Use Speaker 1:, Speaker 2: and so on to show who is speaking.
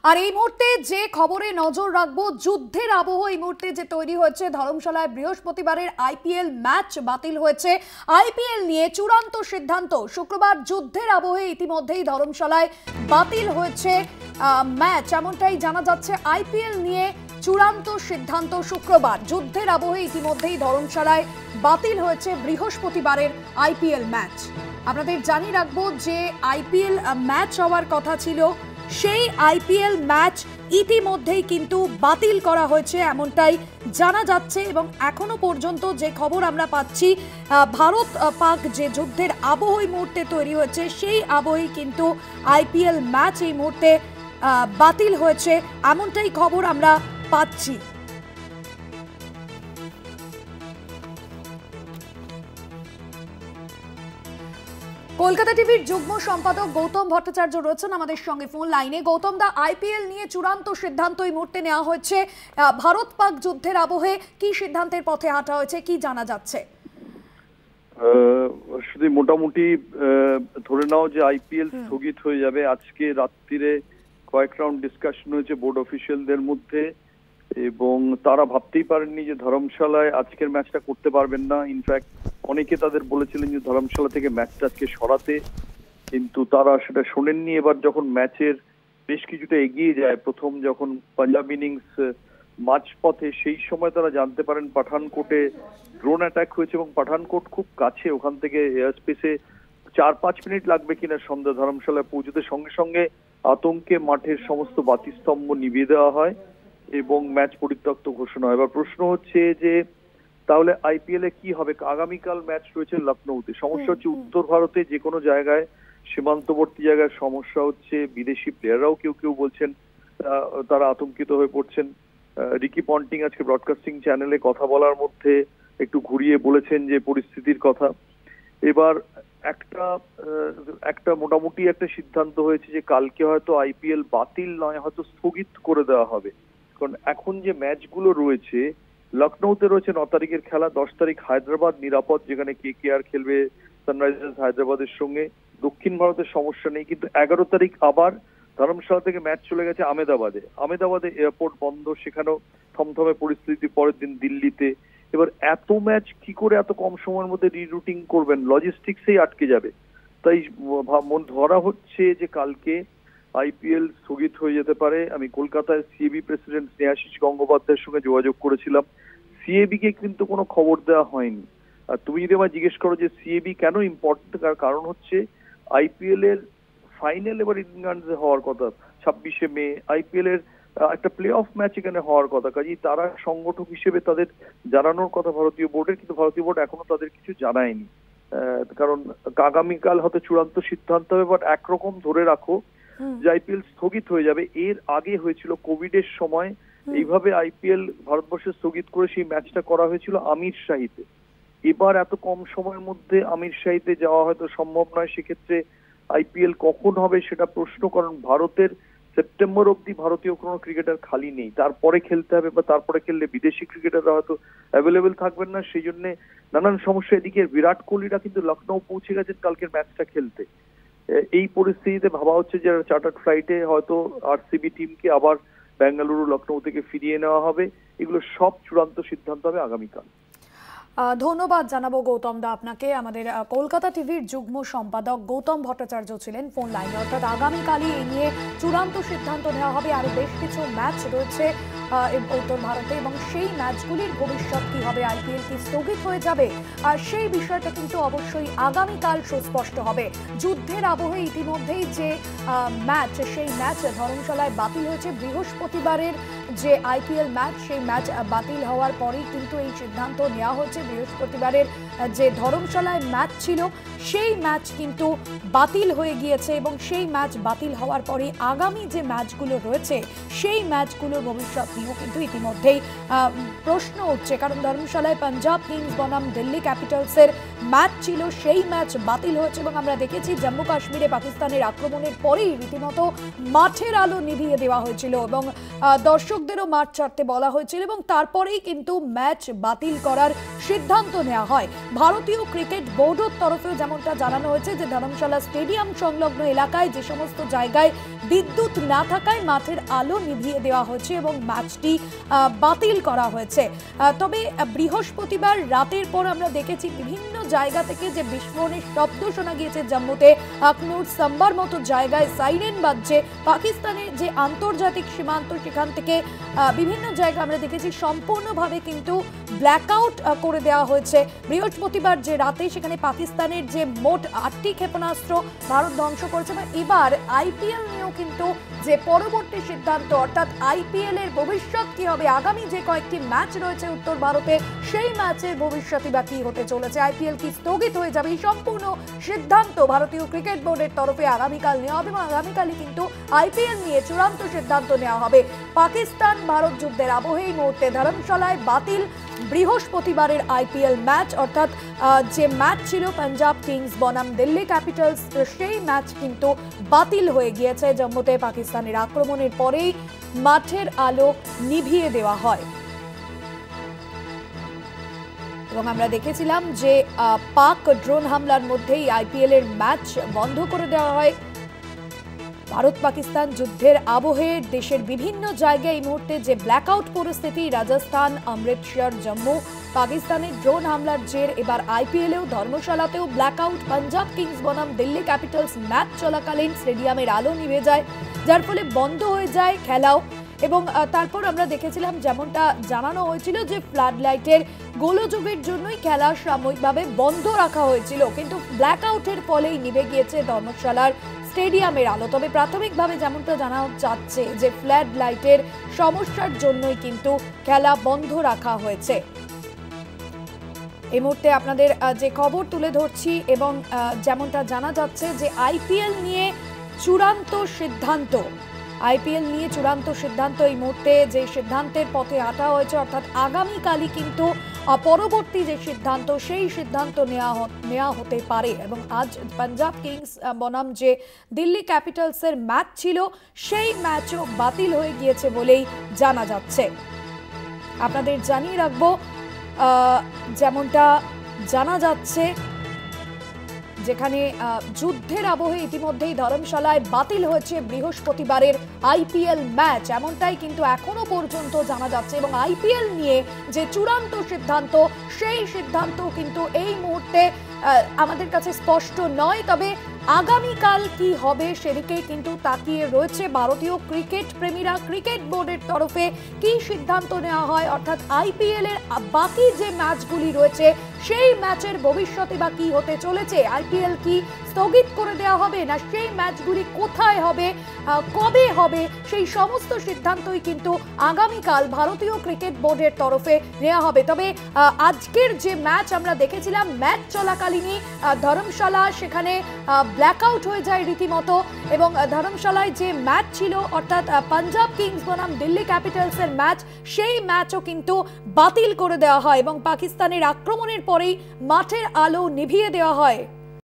Speaker 1: আর এই মুহূর্তে যে খবরে নজর রাখবো, যুদ্ধের আবহ এই মুহূর্তে যে তৈরি হয়েছে ধর্মশালায়। বৃহস্পতিবারের আইপিএল ম্যাচ বাতিল হয়েছে। আইপিএল নিয়ে চূড়ান্ত সিদ্ধান্ত শুক্রবার। যুদ্ধের আবহে ইতিমধ্যেই ধর্মশালায় বাতিল হয়েছে ম্যাচ, এমনটাই জানা যাচ্ছে। আইপিএল নিয়ে চূড়ান্ত সিদ্ধান্ত শুক্রবার। যুদ্ধের আবহে ইতিমধ্যেই ধর্মশালায় বাতিল হয়েছে বৃহস্পতিবারের আইপিএল ম্যাচ। আপনাদের জানিয়ে রাখবো যে আইপিএল ম্যাচ হওয়ার কথা ছিল, সেই আইপিএল ম্যাচ ইতিমধ্যেই কিন্তু বাতিল করা হয়েছে, এমনটাই জানা যাচ্ছে। এবং এখনো পর্যন্ত যে খবর আমরা পাচ্ছি, ভারত পাক যে যুদ্ধের আবহ এই মুহূর্তে তৈরি হয়েছে, সেই আবহেই কিন্তু আইপিএল ম্যাচ এই মুহূর্তে বাতিল হয়েছে, এমনটাই খবর আমরা পাচ্ছি। কলকাতা টিভির যুগ্ম সম্পাদক গৌতম ভট্টাচার্য রয়েছেন আমাদের সঙ্গে ফোন লাইনে। গৌতম দা, আইপিএল নিয়ে চূড়ান্ত সিদ্ধান্ত এই মুহূর্তে নেওয়া হয়েছে। ভারত পাক যুদ্ধের আবহে কি সিদ্ধান্তের পথে হাঁটা হয়েছে, কি জানা যাচ্ছে?
Speaker 2: শুধু মোটামুটি ধরে নাও যে আইপিএল স্থগিত হয়ে যাবে। আজকে রাত্রিরে কয়েক রাউন্ড ডিসকাশন হয়েছে বোর্ড অফিসিয়ালদের মধ্যে, এবং তারা ভাবতেই পারেননি যে ধর্মশালায় আজকের ম্যাচটা করতে পারবেন না। ইনফ্যাক্ট অনেকে তাদের বলেছিলেন যে ধর্মশালা থেকে ম্যাচটা আজকে সরাতে, কিন্তু তারা সেটা শোনেননি। এবার যখন ম্যাচের বেশ কিছুটা এগিয়ে যায়, প্রথম যখন পাঞ্জাব ইনিংস মাঝপথে, সেই সময় তারা জানতে পারেন পাঠানকোটে ড্রোন অ্যাটাক হয়েছে, এবং পাঠানকোট খুব কাছে, ওখান থেকে এয়ার স্পেসে 4-5 মিনিট লাগবে কিনা সন্ধ্যা ধর্মশালায় পৌঁছতে। সঙ্গে সঙ্গে আতঙ্কে মাঠের সমস্ত বাতিস্তম্ভ নিভিয়ে দেওয়া হয় এবং ম্যাচ পরিত্যক্ত ঘোষণা হয়। এবার প্রশ্ন হচ্ছে যে তাহলে আইপিএল এ কি হবে? আগামীকাল ম্যাচ রয়েছে লখনৌতে। সমস্যা হচ্ছে উত্তর ভারতে যে কোনো জায়গায়, সীমান্তবর্তী জায়গায় সমস্যা হচ্ছে। বিদেশি প্লেয়াররাও কেউ কেউ বলছেন তারা আতঙ্কিত হয়ে পড়ছেন। রিকি পন্টিং আজকে ব্রডকাস্টিং চ্যানেলে কথা বলার মধ্যে একটু ঘুরিয়ে বলেছেন যে পরিস্থিতির কথা। এবার একটা মোটামুটি একটা সিদ্ধান্ত হয়েছে যে কালকে হয়তো আইপিএল বাতিল নয়, হয়তো স্থগিত করে দেওয়া হবে। কারণ এখন যে ম্যাচগুলো রয়েছে, লখনৌতে রয়েছে 9 তারিখের খেলা, 10 তারিখ হায়দ্রাবাদ নিরাপদ, যেখানে কেকেআর খেলবে সানরাইজার্স হায়দ্রাবাদের সঙ্গে। দক্ষিণ ভারতের সমস্যা নেই, কিন্তু 11 তারিখ আবার ধর্মশালা থেকে ম্যাচ চলে গেছে আহমেদাবাদে এয়ারপোর্ট বন্ধ, সেখানেও থমথমে পরিস্থিতি। পরের দিন দিল্লিতে। এবার এত ম্যাচ কি করে এত কম সময়ের মধ্যে রিরুটিং করবেন? লজিস্টিক্সেই আটকে যাবে। তাই ধরা হচ্ছে যে কালকে আইপিএল স্থগিত হয়ে যেতে পারে। আমি কলকাতায় সিএবি প্রেসিডেন্ট স্নেহাশিস গঙ্গোপাধ্যায়ের সঙ্গে যোগাযোগ করেছিলাম। সিএবি কে কিন্তু কোনো খবর দেওয়া হয়নি। আর তুমি যদি আমায় জিজ্ঞেস করো যে সিএবি কেন ইম্পর্টেন্ট, তার কারণ হচ্ছে আইপিএল এর ফাইনাল এবার ইংল্যান্ডে হওয়ার কথা 26শে মে। আইপিএল এর একটা প্লে অফ ম্যাচ এখানে হওয়ার কথা। কাজেই তারা সংগঠক হিসেবে তাদের জানানোর কথা ভারতীয় বোর্ডের, কিন্তু ভারতীয় বোর্ড এখনো তাদের কিছু জানায়নি। কারণ আগামীকাল হয়তো চূড়ান্ত সিদ্ধান্ত হবে। বাট একরকম ধরে রাখো যে আইপিএল স্থগিত হয়ে যাবে। এর আগে হয়েছিল কোভিড এর সময়, এইভাবে আইপিএল ভারতবর্ষে স্থগিত করে সেই ম্যাচটা করা হয়েছিল আমির শাহিতে। এবার এত কম সময়ের মধ্যে আমির শাহিতে যাওয়া হয়তো সম্ভব নয়। সেক্ষেত্রে আইপিএল কখন হবে সেটা প্রশ্ন, কারণ ভারতের সেপ্টেম্বর অব্দি ভারতীয় কোনো ক্রিকেটার খালি নেই। তারপরে খেলতে হবে, বা তারপরে খেললে বিদেশি ক্রিকেটাররা হয়তো অ্যাভেলেবেল থাকবেন না। সেই জন্য নানান সমস্যা। এদিকে বিরাট কোহলিরা কিন্তু লখনৌ পৌঁছে গেছেন কালকের ম্যাচটা খেলতে। এই পরিস্থিতিতে ভাবা হচ্ছে যে চার্টার্ড ফ্লাইটে হয়তো আরসিবি টিমকে আবার বেঙ্গালুরু লখনৌ থেকে ফিরিয়ে নেওয়া হবে। এগুলো সব চূড়ান্ত সিদ্ধান্ত হবে আগামীকাল।
Speaker 1: ধন্যবাদ জানাবো গৌতম দা আপনাকে। আমাদের কলকাতা টিভির যুগ্ম সম্পাদক গৌতম ভট্টাচার্য ছিলেন ফোন লাইনে। অর্থাৎ আগামীকালই এই নিয়ে চূড়ান্ত সিদ্ধান্ত নেওয়া হবে। আরো বেশ কিছু ম্যাচ রয়েছে উত্তর ভারতে, এবং সেই ম্যাচগুলির ভবিষ্যৎ কি হবে, আইপিএল কি স্থগিত হয়ে যাবে, আর সেই বিষয়টা কিন্তু অবশ্যই আগামীকাল সুস্পষ্ট হবে। যুদ্ধের আবহে ইতিমধ্যেই যে ম্যাচ, সেই ম্যাচ ধর্মশালায় বাতিল হয়েছে। বৃহস্পতিবারের যে আইপিএল ম্যাচ, সেই ম্যাচ বাতিল হওয়ার পরেই কিন্তু এই সিদ্ধান্ত নেওয়া হচ্ছে। বৃহস্পতিবারের যে ধর্মশালায় ম্যাচ ছিল, সেই ম্যাচ কিন্তু বাতিল হয়ে গিয়েছে, এবং সেই ম্যাচ বাতিল হওয়ার পরে আগামী যে ম্যাচগুলো রয়েছে, সেই ম্যাচগুলোর ভবিষ্যৎ নিয়েও কিন্তু ইতিমধ্যেই প্রশ্ন উঠছে, কারণ ধর্মশালায় পাঞ্জাব কিংস বনাম দিল্লি ক্যাপিটালসের ম্যাচ ছিল, সেই ম্যাচ বাতিল হয়েছে এবং আমরা দেখেছি জম্মু কাশ্মীরে পাকিস্তানের আক্রমণের পরেই রীতিমতো মাঠের আলো নিভিয়ে দেওয়া হয়েছিল এবং দর্শকদেরও মাঠ ছাড়তে বলা হয়েছিল এবং তারপরেই কিন্তু ম্যাচ বাতিল করার সিদ্ধান্ত নেওয়া হয়। ভারতীয় ক্রিকেট বোর্ডের তরফেও যেমনটা জানানো হয়েছে যে ধর্মশালা স্টেডিয়াম সংলগ্ন এলাকায় যে সমস্ত জায়গায় বিদ্যুৎ না থাকায় মাঠের আলো নিভিয়ে দেওয়া হয়েছে এবং ম্যাচটি বাতিল করা হয়েছে। তবে বৃহস্পতিবার রাতের পর আমরা দেখেছি বিভিন্ন জায়গা থেকে যে বিস্ফোরণের শব্দ শোনা গিয়েছে জম্মুতে, আখনুর, সাম্বার মতো জায়গায় সাইরেন বাজছে। পাকিস্তানের যে আন্তর্জাতিক সীমান্ত সেখান থেকে বিভিন্ন জায়গা আমরা দেখেছি সম্পূর্ণভাবে কিন্তু ব্ল্যাকআউট করে দেওয়া হয়েছে। বৃহস্পতিবার যে রাতে সেখানে পাকিস্তানের যে মোট 8টি ক্ষেপণাস্ত্র ভারত ধ্বংস করেছে এবং এবার আইপিএল নিয়েও কিন্তু যে পরবর্তী সিদ্ধান্ত, অর্থাৎ আইপিএল এর ভবিষ্যৎ কি হবে, আগামী যে কয়েকটি ম্যাচ রয়েছে উত্তর ভারতে সেই ম্যাচের ভবিষ্যৎই বা কি হতে চলেছে, আইপিএল কি স্থগিত হয়ে যাবে, এই সম্পূর্ণ সিদ্ধান্ত ভারতীয় ক্রিকেট বোর্ডের তরফে আগামীকাল নেওয়া হবে এবং আগামীকালই কিন্তু আইপিএল নিয়ে চূড়ান্ত সিদ্ধান্ত নেওয়া হবে। পাকিস্তান ভারত যুদ্ধের আবহে এই মুহূর্তে ধর্মশালায় বাতিল বৃহস্পতিবারের আইপিএল ম্যাচ, অর্থাৎ যে ম্যাচ ছিল পাঞ্জাব কিংস বনাম দিল্লি ক্যাপিটালস, সেই ম্যাচ কিন্তু বাতিল হয়ে গিয়েছে। জম্মুতে পাকিস্তানের আক্রমণের পরেই মাঠের আলো নিভিয়ে দেওয়া হয় এবং আমরা দেখেছিলাম যে পাক ড্রোন হামলার মধ্যেই আইপিএল এর ম্যাচ বন্ধ করে দেওয়া হয়। ভারত পাকিস্তান যুদ্ধের আবহে দেশের বিভিন্ন জায়গায় এই মুহূর্তে যে ব্ল্যাকআউট পরিস্থিতি, রাজস্থান, অমৃতসর, জম্মু, পাকিস্তানের ড্রোন হামলার জের এবার আইপিএলেও ধর্মশালাতেও ব্ল্যাকআউট। পাঞ্জাব কিংস বনাম দিল্লি ক্যাপিটালস ম্যাচ চলাকালীন স্টেডিয়ামের আলো নিভে যায়, যার ফলে বন্ধ হয়ে যায় খেলাও এবং তারপর আমরা দেখেছিলাম যেমনটা জানানো হয়েছিল যে ফ্লাড লাইটের গোলযোগের জন্যই খেলা সাময়িকভাবে বন্ধ রাখা হয়েছিল, কিন্তু ব্ল্যাকআউটের ফলেই নিভে গিয়েছে ধর্মশালার স্টেডিয়ামের আলো। তবে প্রাথমিকভাবে যেমনটা জানা যাচ্ছে যে ফ্লাড লাইটের সমস্যার জন্যই কিন্তু খেলা বন্ধ রাখা হয়েছে। এই মুহূর্তে আপনাদের যে খবর তুলে ধরছি এবং যেমনটা জানা যাচ্ছে যে আইপিএল নিয়ে চূড়ান্ত সিদ্ধান্ত, এই মুহূর্তে যে সিদ্ধান্তের পথে হাঁটা হয়েছে, অর্থাৎ আগামীকালই কিন্তু পরবর্তী যে সিদ্ধান্ত সেই সিদ্ধান্ত নেওয়া হতে পারে এবং আজ পাঞ্জাব কিংস বনাম যে দিল্লি ক্যাপিটালসের ম্যাচ ছিল সেই ম্যাচও বাতিল হয়ে গিয়েছে বলেই জানা যাচ্ছে। আপনাদের জানিয়ে রাখবো যেমনটা জানা যাচ্ছে যেখানে যুদ্ধের আবহে ইতিমধ্যেই ধর্মশালায় বাতিল হয়েছে বৃহস্পতিবারের আইপিএল ম্যাচ, এমনটাই কিন্তু এখনো পর্যন্ত জানা যাচ্ছে এবং আইপিএল নিয়ে যে চূড়ান্ত সিদ্ধান্ত সেই সিদ্ধান্ত কিন্তু এই মুহূর্তে আমাদের কাছে স্পষ্ট নয়। তবে আগামীকাল কি হবে সেদিকে কিন্তু তাকিয়ে রয়েছে ভারতীয় ক্রিকেট প্রেমীরা। ক্রিকেট বোর্ডের তরফে কি সিদ্ধান্ত নেওয়া হয়, অর্থাৎ আইপিএল এর বাকি যে ম্যাচগুলি রয়েছে সেই ম্যাচের ভবিষ্যতে বা কি হতে চলেছে, আইপিএল কি স্থগিত করে দেওয়া হবে না সেই ম্যাচগুলি কোথায় হবে, কবে হবে, সেই সমস্ত সিদ্ধান্তই কিন্তু আগামীকাল ভারতীয় ক্রিকেট বোর্ডের তরফে নেওয়া হবে। তবে আজকের যে ম্যাচ আমরা দেখেছিলাম, ম্যাচ চলাকালীনই ধর্মশালা সেখানে ব্ল্যাকআউট হয়ে যায় রীতিমতো এবং ধর্মশালায় যে ম্যাচ ছিল অর্থাৎ পাঞ্জাব কিংস বনাম দিল্লি ক্যাপিটালসের ম্যাচ, সেই ম্যাচও কিন্তু বাতিল করে দেওয়া হয় এবং পাকিস্তানের আক্রমণের পরেই মাঠের আলো নিভিয়ে দেওয়া হয়।